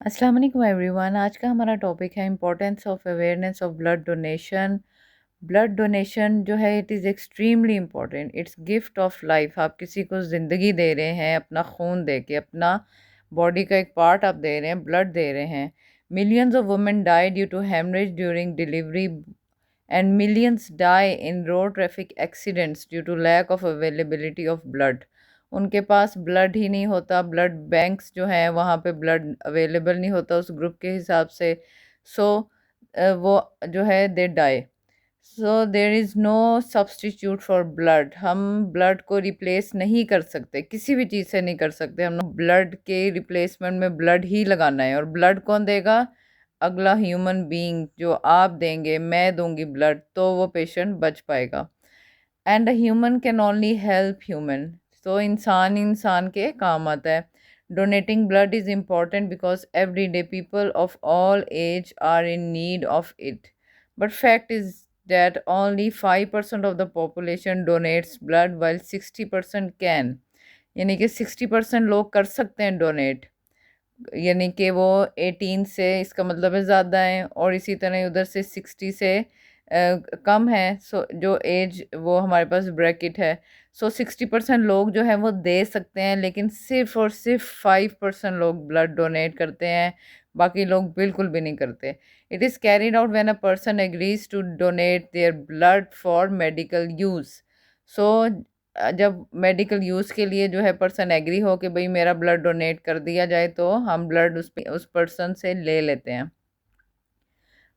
अस्सलाम वालेकुम एवरीवन। आज का हमारा टॉपिक है importance of awareness of blood donation. Blood donation जो है it is extremely important, it's gift of life. आप किसी को ज़िंदगी दे रहे हैं अपना खून दे के, अपना बॉडी का एक पार्ट आप दे रहे हैं, ब्लड दे रहे हैं। Millions of women die due to haemorrhage during delivery and millions die in road traffic accidents due to lack of availability of blood। उनके पास ब्लड ही नहीं होता, ब्लड बैंक्स जो हैं वहाँ पे ब्लड अवेलेबल नहीं होता उस ग्रुप के हिसाब से। सो वो जो है they die. So there is no substitute for blood. हम ब्लड को रिप्लेस नहीं कर सकते, किसी भी चीज़ से नहीं कर सकते। हम ब्लड के रिप्लेसमेंट में ब्लड ही लगाना है। और ब्लड कौन देगा? अगला ह्यूमन बीइंग। जो आप देंगे, मैं दूंगी ब्लड, तो वो पेशेंट बच पाएगा। And a human can only help human. तो इंसान इंसान के काम आता है। Donating blood is important because every day people of all age are in need of it. But fact is that only 5% of the population donates blood while 60% can। यानी कि 60% लोग कर सकते हैं डोनेट, यानी कि वो 18 से, इसका मतलब है ज़्यादा है। और इसी तरह उधर से 60 से कम है। सो जो एज वो हमारे पास ब्रैकेट है। सो 60% लोग जो है वो दे सकते हैं, लेकिन सिर्फ और सिर्फ 5% लोग ब्लड डोनेट करते हैं, बाकी लोग बिल्कुल भी नहीं करते। It is carried out when a person agrees to donate their blood for medical use. So जब मेडिकल यूज़ के लिए जो है पर्सन एग्री हो कि भाई मेरा ब्लड डोनेट कर दिया जाए, तो हम ब्लड उस पर्सन से ले लेते हैं।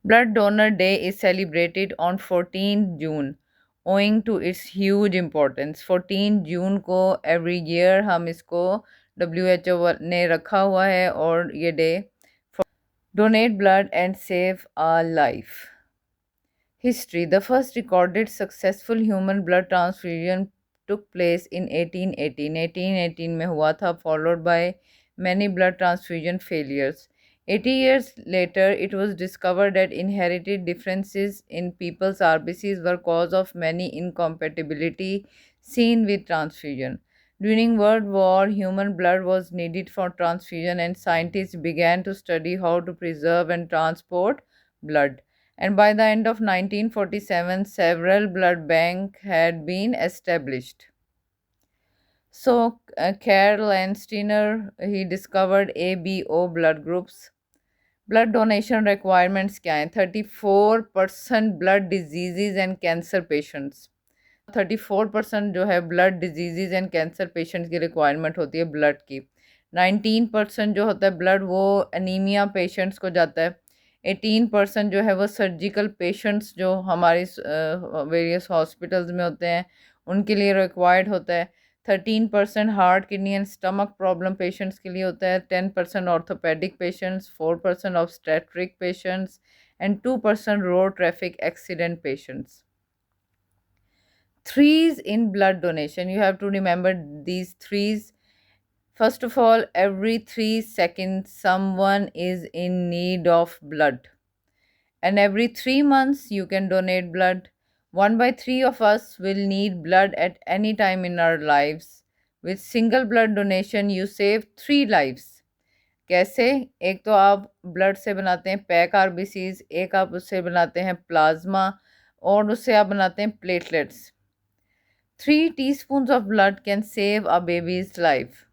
Blood donor day is celebrated on 14 June owing to its huge importance. 14 June को एवरी ईयर हम इसको WHO ने रखा हुआ है, और ये day donate blood and save a life. History: The first recorded successful human blood transfusion took place in 1818। 1818 में हुआ था, followed by many blood transfusion failures। 80 years later, it was discovered that inherited differences in people's RBCs were cause of many incompatibility seen with transfusion। During World War, human blood was needed for transfusion, and scientists began to study how to preserve and transport blood, and by the end of 1947 several blood banks had been established। So Karl Landsteiner, he discovered ABO blood groups। Blood donation requirements क्या हैं? 34% blood disease and cancer patients. 34% जो है blood disease and cancer patients की requirement होती है blood की। 19% जो होता है ब्लड वो एनीमिया पेशेंट्स को जाता है। 18% जो है वो सर्जिकल पेशेंट्स जो हमारी वेरियस हॉस्पिटल्स में होते हैं उनके लिए रिक्वायर्ड होता है। 13% heart kidney and stomach problem patients के लिए होता है। 10% orthopaedic patients, 4% obstetric patients and 2% road traffic accident patients. Threes in blood donation, you have to remember these threes. First of all, every 3 seconds someone is in need of blood, and every 3 months you can donate blood. 1 by 3 of us will need blood at any time in our lives. With single blood donation you save 3 lives। कैसे? एक तो आप blood से बनाते हैं pack RBCs, एक आप उससे बनाते हैं प्लाज्मा, और उससे आप बनाते हैं platelets. 3 teaspoons of blood can save a baby's life।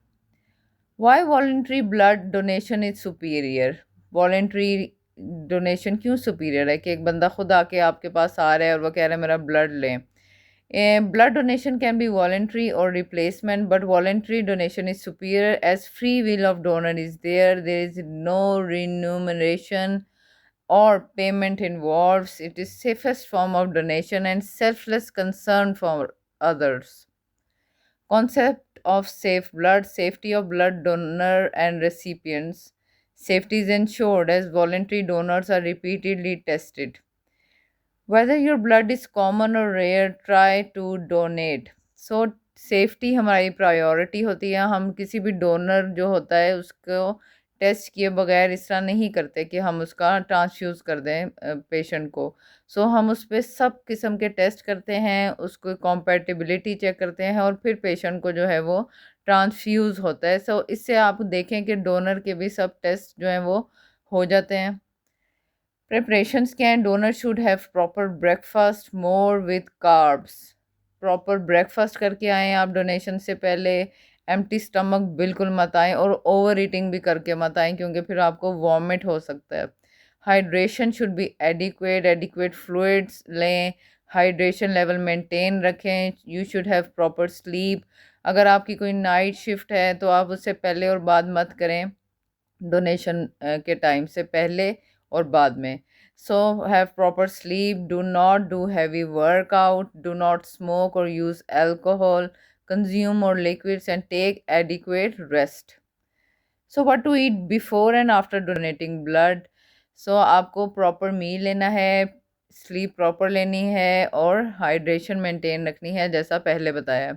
Why voluntary blood donation is superior? Voluntary donation क्यों सुपीरियर है? कि एक बंदा खुद आके आपके पास आ रहा है और वो कह रहा है मेरा ब्लड लें। Blood donation can be voluntary or replacement, but voluntary donation is superior as free will of donor is there. There is no remuneration or payment involved. It is safest form of donation and selfless concern for others। Concept of safe blood: safety of blood donor and recipients. Safety is ensured as voluntary donors are repeatedly tested। Whether your blood is common or rare, try to donate। So safety हमारी priority होती है। हम किसी भी donor जो होता है उसको टेस्ट किए बगैर इस तरह नहीं करते कि हम उसका ट्रांसफ्यूज़ कर दें पेशेंट को। सो हम उस पे सब किस्म के टेस्ट करते हैं, उसको कॉम्पैटिबिलिटी चेक करते हैं और फिर पेशेंट को जो है वो ट्रांसफ्यूज़ होता है। सो इससे आप देखें कि डोनर के भी सब टेस्ट जो हैं वो हो जाते हैं। Preparations can donor should have proper breakfast more with carbs. Proper breakfast करके आएँ आप डोनेशन से पहले। एम्प्टी स्टमक बिल्कुल मत आएँ और ओवर ईटिंग भी करके मत आएँ क्योंकि फिर आपको वॉमिट हो सकता है। Hydration should be adequate, adequate fluids लें, हाइड्रेशन लेवल मेंटेन रखें। You should have proper sleep. अगर आपकी कोई नाइट शिफ्ट है तो आप उससे पहले और बाद मत करें, डोनेशन के टाइम से पहले और बाद में। So have proper sleep, do not do heavy workout, do not smoke और यूज़ अल्कोहल, कंज्यूम और liquids and take adequate rest. So what to eat before and after donating blood. So आपको proper मील लेना है, sleep proper लेनी है और hydration maintain रखनी है जैसा पहले बताया।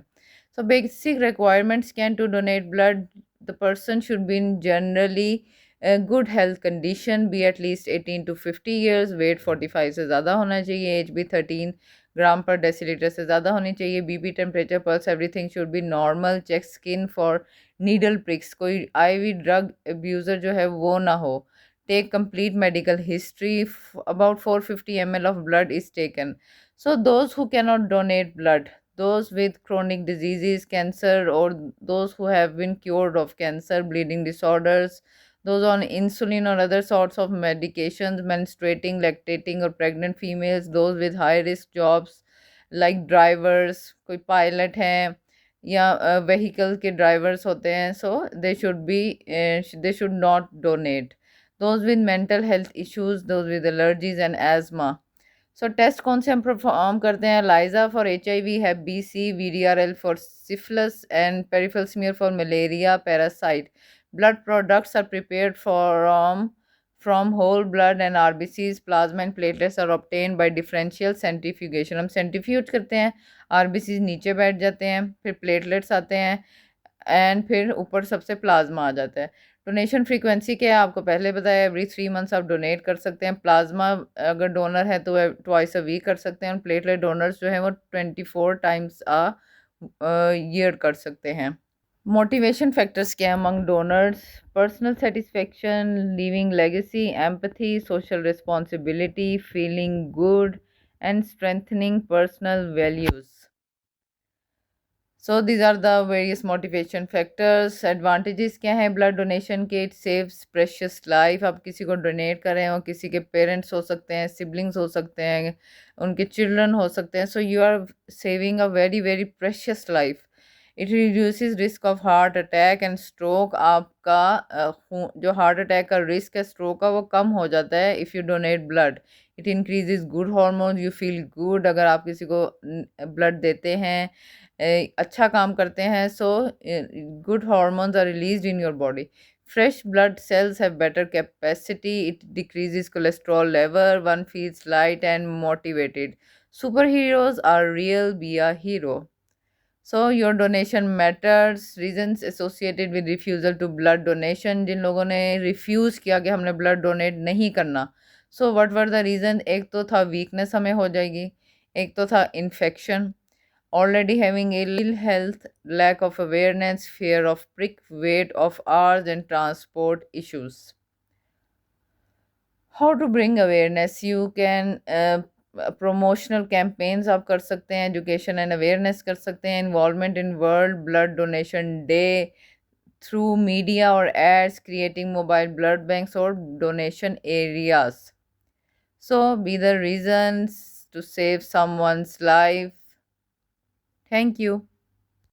So basic requirements can to donate blood, the person should be in generally good health condition, be at least 18 to 50 years, weight 45 से ज़्यादा होना चाहिए, एज भी 13 ग्राम पर डेसीलीटर से ज़्यादा होनी चाहिए, BP, temperature, pulse everything should be normal, check skin for needle pricks, कोई आईवी ड्रग अब्यूज़र जो है वो ना हो, take complete medical history, about 450 ml of blood is taken. So those who cannot donate blood, those with chronic diseases, cancer, or those who have been cured of cancer, bleeding disorders, those on insulin or other sorts of medications, menstruating, lactating or pregnant females, those with high risk jobs like drivers, कोई pilot हैं या vehicle के drivers होते हैं, so they should not donate. Those with mental health issues, those with allergies and asthma. So test कौन से हम perform करते हैं? ELISA for HIV, hep BC, VDRL फॉर syphilis and peripheral smear for malaria parasite. Blood products are prepared from whole blood and RBCs, plasma and platelets are obtained by differential centrifugation. हम centrifuge करते हैं, RBCs नीचे बैठ जाते हैं, फिर platelets आते हैं एंड फिर ऊपर सबसे प्लाज्मा आ जाता है। डोनेशन फ्रीक्वेंसी क्या है आपको पहले बताया, एवरी 3 मंथ्स आप डोनेट कर सकते हैं। प्लाज्मा अगर डोनर है तो ट्वाइस अ वीक कर सकते हैं। प्लेटलेट डोनर्स जो है वो 24 times अ ईयर कर सकते हैं। मोटिवेशन फैक्टर्स क्या है among donors? Personal satisfaction, leaving legacy, empathy, social responsibility, feeling good and strengthening personal values. So these are the various motivation factors. Advantages क्या हैं ब्लड डोनेशन के? It saves precious life. आप किसी को donate कर रहे हो, किसी के पेरेंट्स हो सकते हैं, सिबलिंग्स हो सकते हैं, उनके चिल्ड्रन हो सकते हैं, so you are saving a very very precious life. It reduces risk of heart attack and stroke. आपका जो हार्ट अटैक का रिस्क है, स्ट्रोक का, वो कम हो जाता है if you donate blood. It increases good hormone, you feel good अगर आप किसी को ब्लड देते हैं, अच्छा काम करते हैं। So good hormones are released in your body. Fresh blood cells have better capacity. It decreases cholesterol level. One feels light and motivated. Superheroes are real. Be a hero. So your donation matters. Reasons associated with refusal to blood donation. जिन लोगों ने refuse किया कि हमने blood donate नहीं करना, so what were the reason? एक तो था weakness हमें हो जाएगी, एक तो था infection, already having ill health, lack of awareness, fear of prick, weight of hours and transport issues. How to bring awareness? You can promotional campaigns आप कर सकते हैं, education and awareness कर सकते हैं, involvement in World Blood Donation Day through media or ads, creating mobile blood banks or donation areas. So be the reasons to save someone's life. Thank you.